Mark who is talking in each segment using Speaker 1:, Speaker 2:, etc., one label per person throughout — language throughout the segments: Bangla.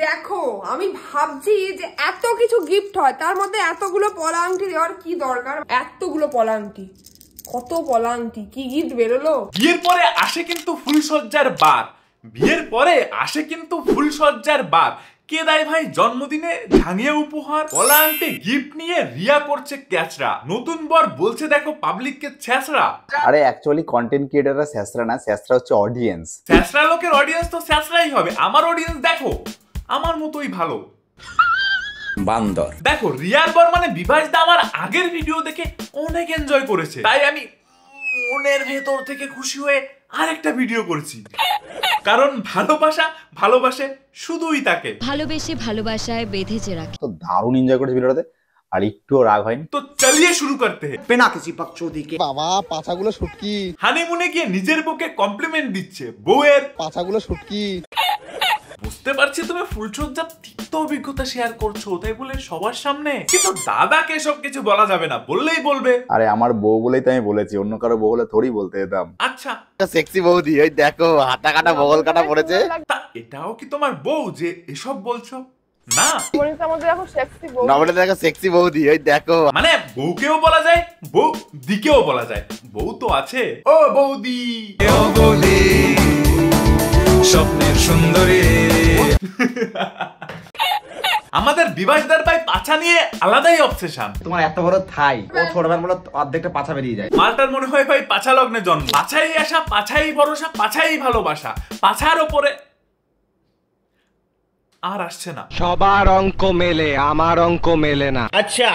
Speaker 1: দেখো আমি ভাবছি যে এত কিছু গিফট হয়, তার মধ্যে এতগুলো পলা আংটি দেওয়ার কি দরকার? এতগুলো পলা আংটি, কত পলা আংটি, কি গিফট বেরোলো?
Speaker 2: বিয়ের পরে আসে কিন্তু ফুলসজ্জার বার, বিয়ের পরে আসে কিন্তু ফুলসজ্জার বার। কে দেয় ভাই জন্মদিনে ঝাঙিয়ে উপহার? পলা আংটি গিফট নিয়ে রিয়া করছে ক্যাচরা, নতুন বর বলছে দেখো পাবলিককে ছ্যাঁচড়া।
Speaker 3: আরে অ্যাকচুয়ালি কন্টেন্ট ক্রিয়েটররা ছ্যাঁচড়া না, ছ্যাঁচড়া হচ্ছে অডিয়েন্স।
Speaker 2: ছ্যাঁচড়া লোকের অডিয়েন্স তো ছ্যাঁচড়াই হবে। আমার অডিয়েন্স দেখো আমার মতোই ভালো
Speaker 3: বান্দর।
Speaker 2: দেখো রিয়ার বর মানে বিভাস দা আমার আগের ভিডিও দেখে অনেক এনজয় করেছে, তাই আমি মনের ভেতর থেকে খুশি হয়ে আরেকটা ভিডিও করেছি। কারণ ভালোবাসা ভালোবাসে শুধুই তাকে,
Speaker 4: ভালোবেসে ভালোবাসায় বেঁধেছে রাখে।
Speaker 3: তো দারুণ এনজয় করেছে ভিডিওটাতে, আর একটুও রাগ হয়নি।
Speaker 2: তো চলিয়ে শুরু করতে हैं।
Speaker 5: बिना किसी बकचोदी के। बाबा पाछाগুলো শুটকি,
Speaker 2: হানিমুনে গিয়ে নিজের বউকে কমপ্লিমেন্ট দিচ্ছে বউয়ের।
Speaker 5: পাছাগুলো শুটকি।
Speaker 2: বুঝতে পারছি তুমি ফুলসজ্জার তিক্ত অভিজ্ঞতা শেয়ার করছো, তাই বলে সবার সামনে, কিন্তু দাদাকে সব কিছু বলা যাবে না, বললেই বলবে।
Speaker 3: আরে আমার বউ বলেই তো আমি বলেছি, অন্য কারো বউ হলে থোড়ি বলতে যেতাম।
Speaker 2: আচ্ছা
Speaker 5: সেক্সি বৌদি, ওই দেখো হাতা কাটা বগল কাটা পড়েছে।
Speaker 2: তা এটাও কি তোমার বউ যে এসব বলছো? না
Speaker 1: মনিষার মধ্যে দেখো সেক্সি বউ,
Speaker 5: নবলে দেখো সেক্সি বৌদি, ওই দেখো।
Speaker 2: মানে বউকেও বলা যায়, বউ দিকেও বলা যায়, বউ তো আছে। ও বৌদি, ও বৌদি স্বপ্নের সুন্দরী। আমাদের বিভাসদার ভাই পাছা নিয়ে আলাদাই অবসেশন।
Speaker 6: তোমার এত বড় থাই, ও ছোটবার বলে অর্ধেকটা পাছা বেরিয়ে যায়।
Speaker 2: মালটার মনে হয় ভাই পাছা লগ্নে জন্ম। পাছাই আসা, পাছাই ভরসা, পাছাই ভালোবাসা, পাছার ওপরে আর আসছে না।
Speaker 7: সবার অঙ্ক মেলে, আমার অঙ্ক মেলে না।
Speaker 5: আচ্ছা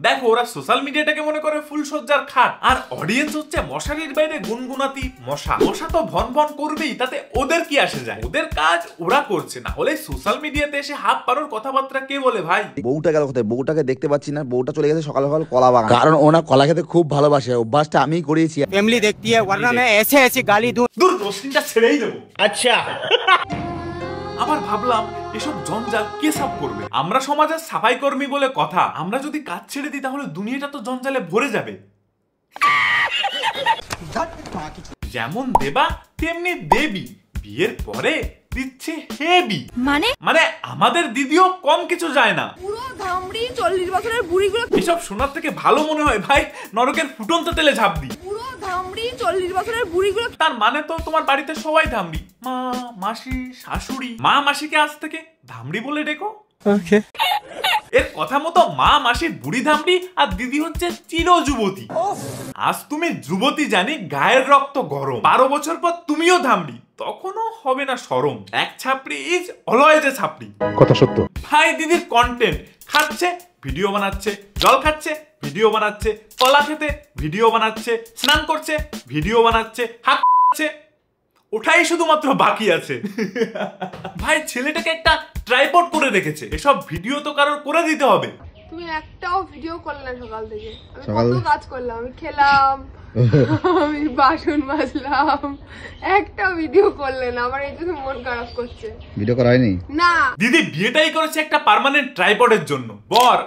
Speaker 2: দেখো ওরা সোশ্যাল মিডিয়াটাকে মনে করে ফুলসজ্জার খাট, আর অডিয়েন্স হচ্ছে মশারির বাইরে গুনগুনাতি মশা। মশা তো ভন ভন করবেই, তাতে ওদের কি আসে যায়? ওদের কাজ ওরা করছে, না হলে সোশ্যাল মিডিয়াতে এসে হাফ পারোর কথাবার্তা কে বলে ভাই?
Speaker 8: বউটা গেল কোথায়? বউটাকে দেখতে পাচ্ছি না। বউটা চলে গেছে সকাল সকাল কলা বাগান, কারণ ওনা কলা খেতে খুব ভালোবাসে। অভ্যাসটা আমিই করিয়েছি।
Speaker 7: ফ্যামিলি দেখती है वरना मैं ऐसे ऐसे गाली दूं।
Speaker 2: দূর রোস্টিংটা ছেড়েই দেবো।
Speaker 5: আচ্ছা
Speaker 2: আবার ভাবলাম এসব জঞ্জাল কে সাফ করবে? আমরা সমাজের সাফাই কর্মী বলে কথা, আমরা যদি কাজ ছেড়ে দিই তাহলে দুনিয়াটা তো জঞ্জালে ভরে যাবে। যেমন দেবা তেমনি দেবী, বিয়ের পরে দিচ্ছে হেবি। মানে আমাদের দিদিও কম কিছু যায় না।
Speaker 1: পুরো ধামড়ি 40 বছরের বুড়িগুলো,
Speaker 2: এসব শোনার থেকে ভালো মনে হয় ভাই নরকের ফুটন্ত তেলে ঝাঁপ দিই।
Speaker 1: পুরো ধামড়ি 40 বছরের বুড়িগুলো।
Speaker 2: তার মানে তো তোমার বাড়িতে সবাই ধামড়ি, মা মাসি শাশুড়ি। মা মাসিকে আজ থেকে ধামড়ি বলে ডেকো।
Speaker 7: ওকে,
Speaker 2: এর কথা মতো মা মাসির বুড়ি ধামড়ি আর দিদি হচ্ছে চির যুবতী। আজ তুমি যুবতী জানি, গায়ের রক্ত গরম। 12 বছর পর তুমিও ধামড়ি, তখনও হবে না শরম। এক ছাপড়ি ইজ অলওয়েজ এ ছাপড়ি।
Speaker 9: কথা সত্য
Speaker 2: ভাই দিদির কন্টেন্ট, খাচ্ছে ভিডিও বানাচ্ছে, জল খাচ্ছে ভিডিও বানাচ্ছে, কলা খেতে ভিডিও বানাচ্ছে, স্নান করছে ভিডিও বানাচ্ছে, হাত খাচ্ছে, ওটাই শুধুমাত্র বাকি আছে। ভাই ছেলেটাকে একটা ট্রাইপড করে রেখেছে, এসব ভিডিও তো কারোর করে দিতে হবে।
Speaker 1: তুমি একটাও ভিডিও করলে না সকাল থেকে। আমি কত কাজ করলাম, আমি খেলাম, আমি বাসন মাজলাম, একটা ভিডিও করলে না। আমার এই জন্য মন খারাপ করছে।
Speaker 8: ভিডিও করা হয়নি
Speaker 1: না
Speaker 2: দিদি বিয়েটাই করেছে একটা পার্মানেন্ট ট্রাইপডের জন্য। বর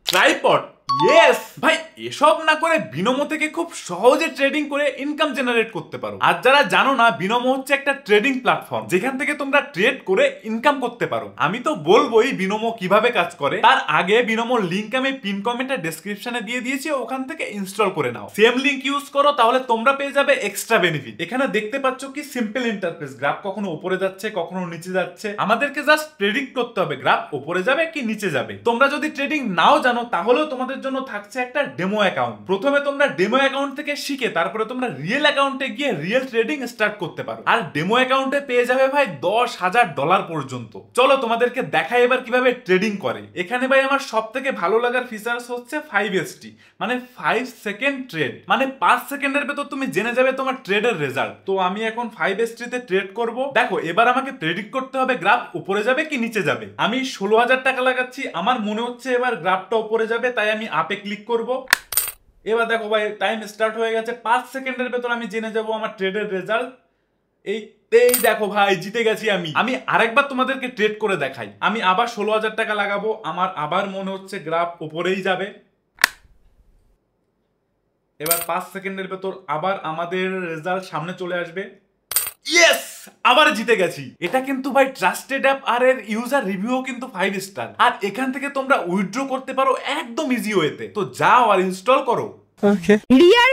Speaker 2: ট্রাইপড, ইয়েস ভাই। এসব না করে বিনোমো থেকে খুব সহজে ট্রেডিং করে ইনকাম জেনারেট করতে পারো। আর যারা জানো না, বিনোমো হচ্ছে একটা ট্রেডিং প্ল্যাটফর্ম যেখান থেকে তোমরা ট্রেড করে ইনকাম করতে পারো। আমি তো বলবোই বিনোমো কিভাবে কাজ করে, তার আগে বিনোমোর লিংক আমি পিন কমেন্টে ডেসক্রিপশনে দিয়ে দিয়েছি, ওখান থেকে ইনস্টল করে নাও। সেম লিংক ইউজ করো, তাহলে তোমরা পেয়ে যাবে এক্সট্রা বেনিফিট। এখানে দেখতে পাচ্ছ কি সিম্পল ইন্টারফেস, গ্রাফ কখনো উপরে যাচ্ছে কখনো নিচে যাচ্ছে। আমাদেরকে জাস্ট ট্রেডিং করতে হবে, গ্রাফ উপরে যাবে কি নিচে যাবে। তোমরা যদি ট্রেডিং নাও জানো তাহলেও তোমাদের জন্য থাকছে একটা ডেমো অ্যাকাউন্ট। প্রথমে তোমরা ডেমো অ্যাকাউন্ট থেকে শিখে তারপরে তোমরা রিয়েল অ্যাকাউন্টে গিয়ে রিয়েল ট্রেডিং স্টার্ট করতে পারো। আর ডেমো অ্যাকাউন্টে পেয়ে যাবে ভাই $10,000 পর্যন্ত। চলো তোমাদেরকে দেখাই এবার কিভাবে ট্রেডিং করে। এখানে ভাই আমার সব থেকে ভালো লাগার ফিচার্স হচ্ছে 5ST, মানে 5 সেকেন্ড ট্রেড, মানে 5 সেকেন্ডের ভেতর তুমি জেনে যাবে তোমার ট্রেডের রেজাল্ট। তো আমি এখন 5ST তে ট্রেড করব। দেখো এবার আমাকে প্রেডিক্ট করতে হবে গ্রাফ উপরে যাবে কি নিচে যাবে। আমি 16,000 টাকা লাগাচ্ছি, আমার মনে হচ্ছে এবার গ্রাফটা উপরে যাবে, তাই আমি আপে ক্লিক করব। এবার দেখো ভাই টাইম স্টার্ট হয়ে গেছে, 5 সেকেন্ডের ভেতর আমি জেনে যাব আমার ট্রেডের রেজাল্ট। এই দেখো ভাই জিতে গেছি আমি আরেকবার তোমাদেরকে ট্রেড করে দেখাই। আমি আবার 16,000 টাকা লাগাবো, আমার আবার মনে হচ্ছে গ্রাফ উপরেই যাবে। এবার 5 সেকেন্ডের ভেতর আবার আমাদের রেজাল্ট সামনে চলে আসবে। ইয়েস, আবার জিতে গেছি। এটা কিন্তু ভাই ট্রাস্টেড অ্যাপ, আর এর ইউজার রিভিউ কিন্তু 5 স্টার। আর এখান থেকে তোমরা উইথড্র করতে পারো একদম ইজি ওয়েতে। তো যাও আর ইনস্টল করো।
Speaker 1: রিয়ার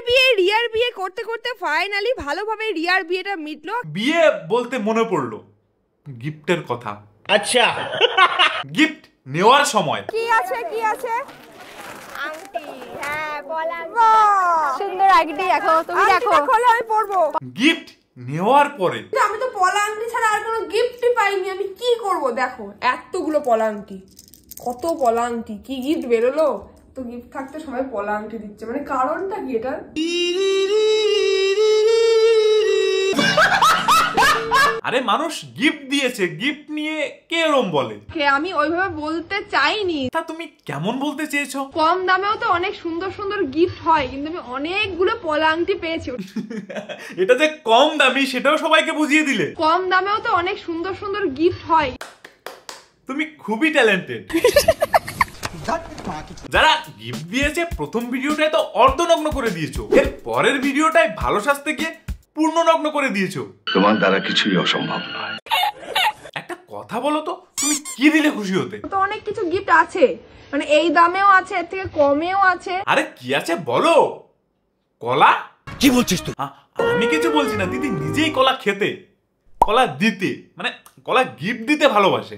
Speaker 1: বিয়ে করতে করতে ফাইনালি ভালোভাবে রিয়ার বিয়েটা মিটলো।
Speaker 2: বিয়ে বলতে মনে পড়লো গিফটের কথা। আচ্ছা, গিফট নেওয়ার সময়
Speaker 1: কি আছে আংটি, হ্যাঁ বলা
Speaker 9: সুন্দর আংটি দেখো, তুমি দেখো,
Speaker 1: খোলো আমি পরবো।
Speaker 2: গিফট নেওয়ার পরে
Speaker 1: আমি তো পলা আংটি ছাড়া আর কোনো গিফটই পাইনি, আমি কি করব? দেখো এতগুলো পলা আংটি, কত পলা আংটি, কি গিফট বেরোলো? তো গিফট থাকতে সবাই পলা আংটি দিচ্ছে, মানে কারণটা কি এটা?
Speaker 2: আরে মানুষ গিফট দিয়েছে, গিফট নিয়ে কে এরম বলে?
Speaker 1: আমি ওইভাবে বলতে চাইনি।
Speaker 2: তা তুমি কেমন বলতে চেয়েছো?
Speaker 1: কম দামেও তো অনেক সুন্দর সুন্দর গিফট হয়, কিন্তু আমি অনেকগুলো পলা আংটি পেয়েছি।
Speaker 2: এটা যে কম দামি সেটাও সবাইকে বুঝিয়ে দিলে।
Speaker 1: কম দামেও তো অনেক সুন্দর সুন্দর গিফট হয়।
Speaker 2: তুমি খুবই ট্যালেন্টেড। যারা গিফট দিয়েছে প্রথম ভিডিওটায় তো অর্ধনগ্ন করে দিয়েছো, এর পরের ভিডিওটায় ভালো সাজতে গিয়ে পূর্ণ নগ্ন করে দিয়েছো।
Speaker 10: তোমার দ্বারা কিছুই অসম্ভব নয়।
Speaker 2: একটা কথা বলো তো, তুমি কি দিলে খুশি হতে?
Speaker 1: তো অনেক কিছু গিফট আছে, মানে এই দামেও আছে, এর থেকে কমেও আছে।
Speaker 2: আরে কি আছে বলো? কলা?
Speaker 7: কি বলছিস তুই?
Speaker 2: আমি কিছু বলছি না, দিদি নিজেই কলা খেতে, কলা দিতে, মানে কলা গিফট দিতে ভালোবাসে।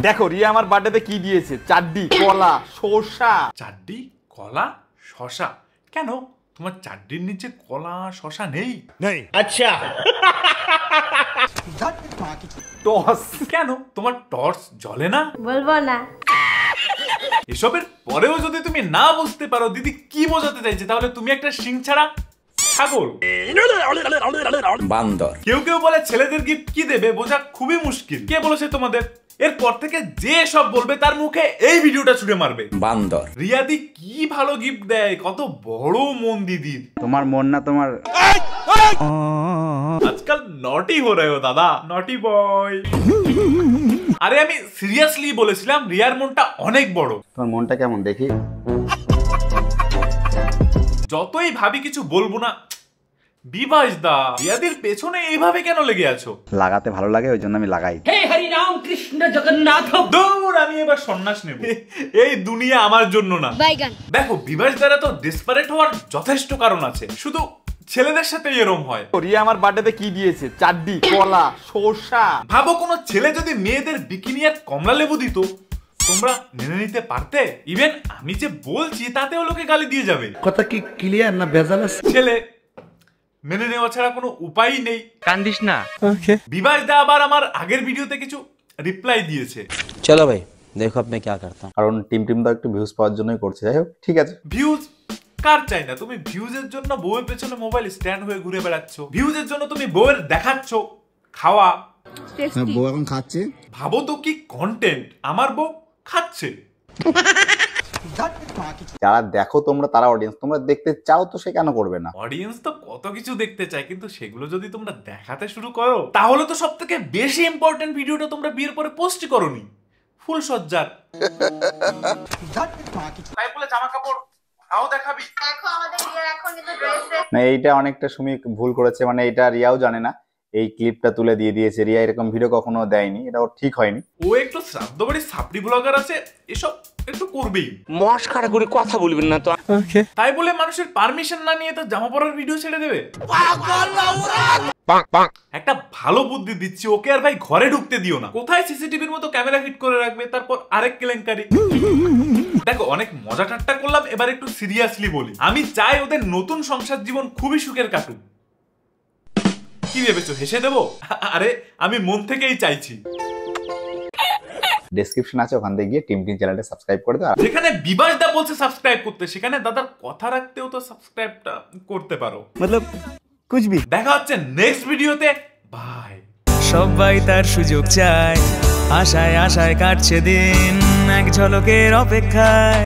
Speaker 3: দেখো রিয়া আমার বার্থডেতে কি দিয়েছে, চাড্ডি, কলা, শসা।
Speaker 2: চাড্ডি, কলা, শসা? কেন তোমার চাড্ডির নিচে কলা শসা নেই?
Speaker 3: আচ্ছা। টস?
Speaker 2: কেন তোমার টর্চ জ্বলে না?
Speaker 9: বলবো না।
Speaker 2: এসবের পরেও যদি তুমি না বুঝতে পারো দিদি কি বোঝাতে চাইছে, তাহলে তুমি একটা শিং ছাড়া ছাগল।
Speaker 3: বান্দর।
Speaker 2: কেউ কেউ বলে ছেলেদের গিফট কি দেবে বোঝা খুবই মুশকিল। কে বলেছে তোমাদের? এরপর থেকে যে সব বলবে তার মুখে এই ভিডিওটা ছুড়ে মারবে।
Speaker 3: বান্দর।
Speaker 2: রিয়াদি কি ভালো গিফট দেয়, কত বড় মন দিদির।
Speaker 3: তোমার মন না তোমার।
Speaker 2: আজকাল নটি হো রহে হো দাদা, নটি বয়। আরে আমি সিরিয়াসলি বলেছিলাম রিয়ার মনটা অনেক বড়।
Speaker 3: তোমার মনটা কেমন দেখি?
Speaker 2: যতই ভাবি কিছু বলবো না। বিভাস দা, রিয়াদির পেছনে এইভাবে কেন লেগে আছো?
Speaker 3: লাগাতে ভালো লাগে ওই জন্য আমি লাগাই।
Speaker 7: হে হরি রাম কৃষ্ণ জগন্নাথ।
Speaker 2: দূর, আমি এবার সন্ন্যাস নেব। এই দুনিয়া আমার জন্য না। দেখো বিভাস দ্বারা তো ডেসপারেট হওয়ার যথেষ্ট কারণ আছে, শুধু ছেলেদের সাথে এরম হয়।
Speaker 3: রিয়া আমার বার্থডেতে কি দিয়েছে, চাড্ডি, কলা, শসা।
Speaker 2: ভাবো কোনো ছেলে যদি মেয়েদের বিকিনি আর কমলা লেবু দিত, তোমরা মেনে নিতে পারতে? ইভেন আমি যে বলছি তাতেও লোকে গালি দিয়ে যাবে।
Speaker 10: কথা কি ক্লিয়ার না ভেজাল আছে?
Speaker 2: ছেলে মেনে নেওয়া ছাড়া কোনো উপায়ই নেই।
Speaker 7: কান্দিস না।
Speaker 2: বিভাস দা আবার আমার আগের ভিডিওতে কিছু রিপ্লাই দিয়েছে।
Speaker 11: চলো ভাই দেখো আপনি কি করতে।
Speaker 3: কারণ টিম দা একটু ভিউজ পাওয়ার জন্যই করছে, যাই হোক ঠিক আছে।
Speaker 2: ভিউজ কার চাই না? তুমি ভিউজের জন্য বউয়ের পেছনে মোবাইল স্ট্যান্ড হয়ে ঘুরে বেড়াচ্ছ, ভিউজের জন্য তুমি বউয়ের দেখাচ্ছ খাওয়া।
Speaker 8: বউ এখন খাচ্ছে।
Speaker 2: ভাবো তো কি কন্টেন্ট, আমার বউ খাচ্ছে।
Speaker 3: যারা দেখো তোমরা, তারা অডিয়েন্স, তোমরা দেখতে চাও তো সে কেন করবে না?
Speaker 2: অডিয়েন্স তো কত কিছু দেখতে চায়, কিন্তু সেগুলো যদি তোমরা দেখাতে শুরু করো তাহলে তো সব থেকে বেশি ইম্পর্টেন্ট ভিডিওটা তোমরা বিয়ের পরে পোস্ট করোনি, ফুল সজ্জার। তাই বলে জামা কাপড় নাও দেখাবি।
Speaker 1: দেখো আমাদের রিয়ার এখন কিন্তু ড্রেস
Speaker 3: না, এইটা অনেকটা সুমি ভুল করেছে, মানে এটা রিয়াও জানে না। এই ক্লিপটা তুলে দিয়ে দিয়েছে। রিয়া এরকম ভিডিও কখনো দেয়নি, এটা ওর ঠিক হয়নি।
Speaker 2: ও একটু শ্রাদ্ধ বাড়ির সাপড়ি ব্লগার আছে, এসব একটু করবেই।
Speaker 7: মস্কারা করে কথা বলবেন না তো।
Speaker 2: তাই বলে মানুষের পারমিশন না নিয়ে তো জামা পরার ভিডিও ছেড়ে দেবে? একটা ভালো বুদ্ধি দিচ্ছি, ওকে আর ভাই ঘরে ঢুকতে দিও না। কোথায় সিসিটিভির মতো ক্যামেরা ফিট করে রাখবে, তারপর আরেক কেলেঙ্কারি। দেখো অনেক মজা ঠাট্টা করলাম, এবার একটু সিরিয়াসলি বলি। আমি চাই ওদের নতুন সংসার জীবন খুবই সুখের কাটুক। কি ভেবেছো হেসে দেবো? আরে আমি মন থেকেই চাইছি।
Speaker 3: ডেসক্রিপশন আছে, ওখান থেকে গিয়ে টিম চ্যানেলটা সাবস্ক্রাইব করে দাও।
Speaker 2: যেখানে বিভাস দা বলছে সাবস্ক্রাইব করতে, সেখানে দাদার কথা রাখতেও তো সাবস্ক্রাইবটা করতে পারো।
Speaker 7: মতলব কুছ ভি।
Speaker 2: দেখা হচ্ছে নেক্সট ভিডিওতে। বাই।
Speaker 12: সবাই তার সুযোগ চায়, আশায় আশায় কাটছে দিন, এক ঝলকের অপেক্ষায়।